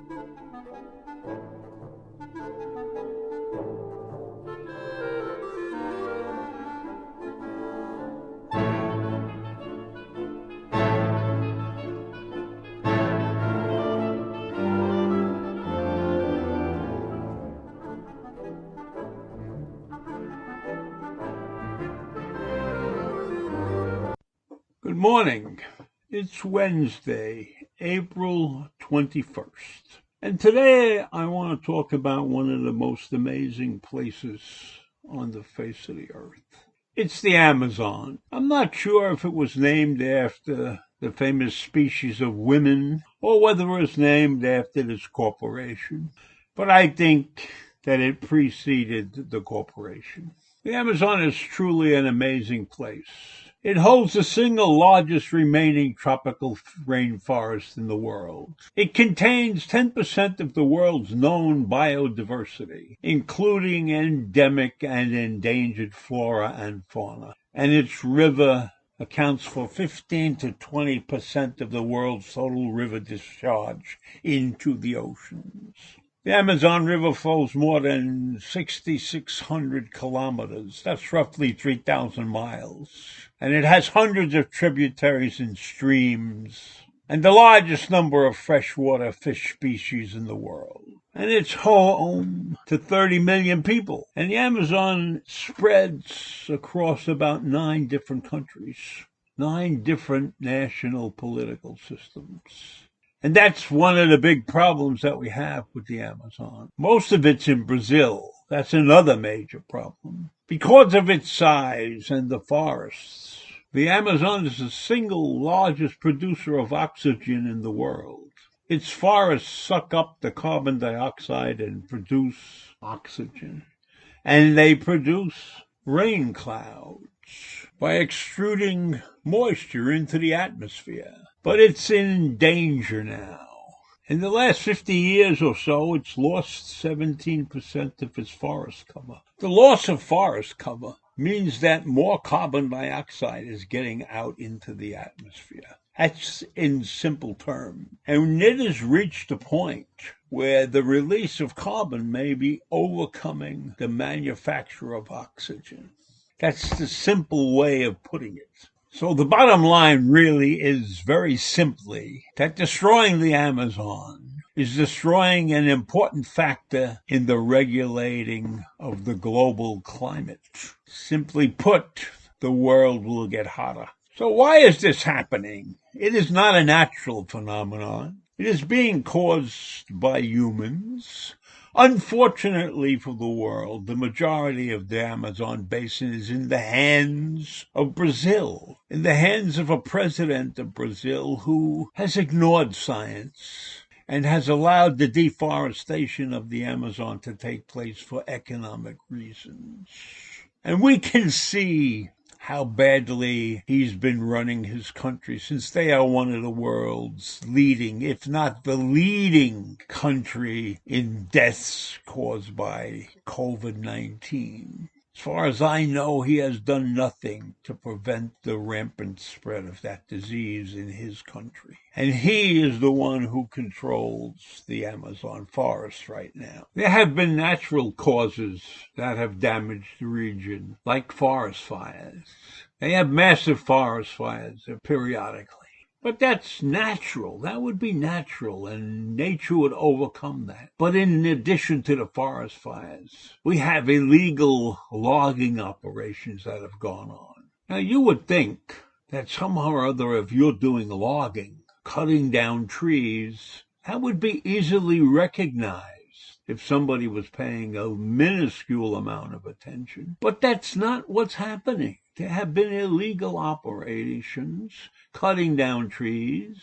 Good morning. It's Wednesday, April 21st. And today I want to talk about one of the most amazing places on the face of the earth. It's the Amazon. I'm not sure if it was named after the famous species of women or whether it was named after this corporation, but I think that it preceded the corporation. The Amazon is truly an amazing place. It holds the single largest remaining tropical rainforest in the world. It contains 10% of the world's known biodiversity, including endemic and endangered flora and fauna. And its river accounts for 15 to 20% of the world's total river discharge into the oceans. The Amazon River flows more than 6,600 kilometers. That's roughly 3,000 miles. And it has hundreds of tributaries and streams, and the largest number of freshwater fish species in the world. And it's home to 30 million people. And the Amazon spreads across about 9 different countries, 9 different national political systems. And that's one of the big problems that we have with the Amazon. Most of it's in Brazil. That's another major problem. Because of its size and the forests, the Amazon is the single largest producer of oxygen in the world. Its forests suck up the carbon dioxide and produce oxygen. And they produce rain clouds by extruding moisture into the atmosphere. But it's in danger now. In the last 50 years or so, it's lost 17% of its forest cover. The loss of forest cover means that more carbon dioxide is getting out into the atmosphere. That's in simple terms. And it has reached a point where the release of carbon may be overcoming the manufacture of oxygen. That's the simple way of putting it. So the bottom line really is very simply that destroying the Amazon is destroying an important factor in the regulating of the global climate. Simply put, the world will get hotter. So why is this happening? It is not a natural phenomenon. It is being caused by humans. Unfortunately for the world, the majority of the Amazon basin is in the hands of Brazil, in the hands of a president of Brazil who has ignored science and has allowed the deforestation of the Amazon to take place for economic reasons. And we can see how badly he's been running his country since they are one of the world's leading, if not the leading country in deaths caused by COVID-19. As far as I know, he has done nothing to prevent the rampant spread of that disease in his country. And he is the one who controls the Amazon forest right now. There have been natural causes that have damaged the region, like forest fires. They have massive forest fires periodically. But that's natural. That would be natural, and nature would overcome that. But in addition to the forest fires, we have illegal logging operations that have gone on. Now, you would think that somehow or other, if you're doing logging, cutting down trees, that would be easily recognized if somebody was paying a minuscule amount of attention. But that's not what's happening. There have been illegal operations, cutting down trees,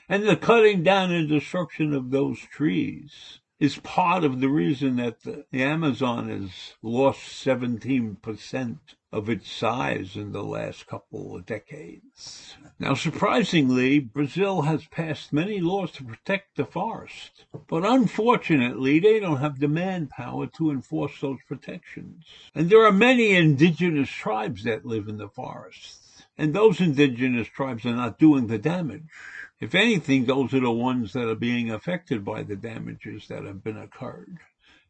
and the cutting down and destruction of those trees is part of the reason that the Amazon has lost 17% of its size in the last couple of decades. Now, surprisingly, Brazil has passed many laws to protect the forest, but unfortunately, they don't have the manpower to enforce those protections. And there are many indigenous tribes that live in the forests, and those indigenous tribes are not doing the damage. If anything, those are the ones that are being affected by the damages that have been occurred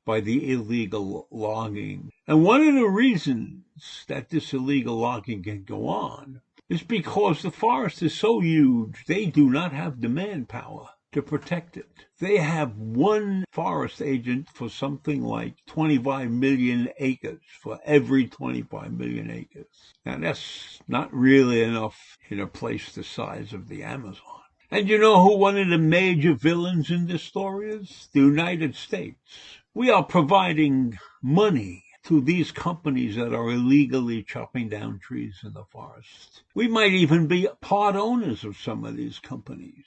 by the illegal logging. And one of the reasons that this illegal logging can go on is because the forest is so huge, they do not have the manpower to protect it. They have one forest agent for something like 25 million acres, for every 25 million acres. Now, that's not really enough in a place the size of the Amazon. And you know who one of the major villains in this story is? The United States. We are providing money to these companies that are illegally chopping down trees in the forest. We might even be part owners of some of these companies.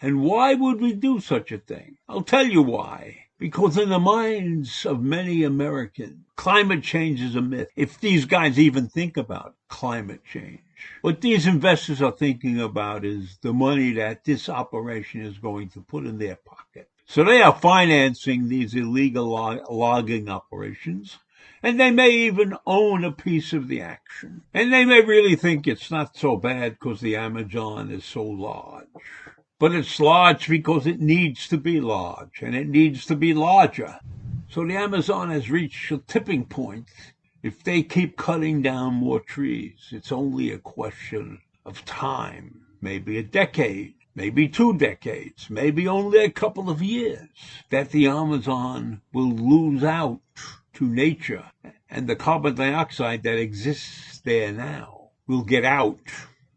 And why would we do such a thing? I'll tell you why. Because in the minds of many Americans, climate change is a myth. If these guys even think about climate change. What these investors are thinking about is the money that this operation is going to put in their pocket. So they are financing these illegal logging operations, and they may even own a piece of the action. And they may really think it's not so bad because the Amazon is so large. But it's large because it needs to be large, and it needs to be larger. So the Amazon has reached a tipping point. If they keep cutting down more trees, it's only a question of time, maybe a decade, maybe 2 decades, maybe only a couple of years, that the Amazon will lose out to nature, and the carbon dioxide that exists there now will get out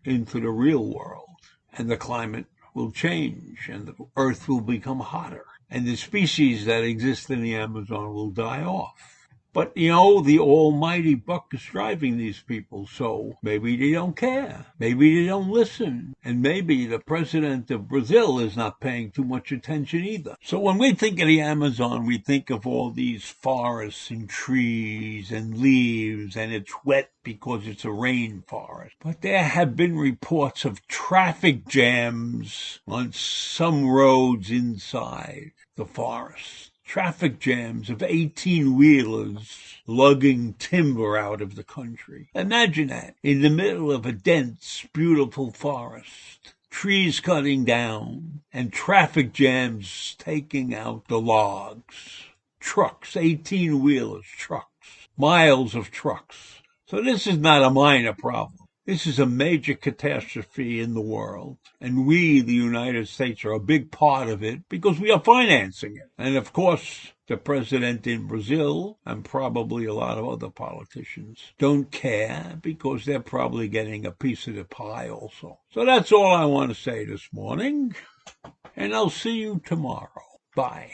into the real world, and the climate will change, and the earth will become hotter, and the species that exist in the Amazon will die off. But, the almighty buck is driving these people, so maybe they don't care. Maybe they don't listen. And maybe the president of Brazil is not paying too much attention either. So when we think of the Amazon, we think of all these forests and trees and leaves, and it's wet because it's a rainforest. But there have been reports of traffic jams on some roads inside the forest. Traffic jams of 18-wheelers lugging timber out of the country. Imagine that, in the middle of a dense, beautiful forest, trees cutting down, and traffic jams taking out the logs. Trucks, 18-wheelers, trucks, miles of trucks. So this is not a minor problem. This is a major catastrophe in the world, and we, the United States, are a big part of it because we are financing it. And of course, the president in Brazil, and probably a lot of other politicians, don't care because they're probably getting a piece of the pie also. So that's all I want to say this morning, and I'll see you tomorrow. Bye.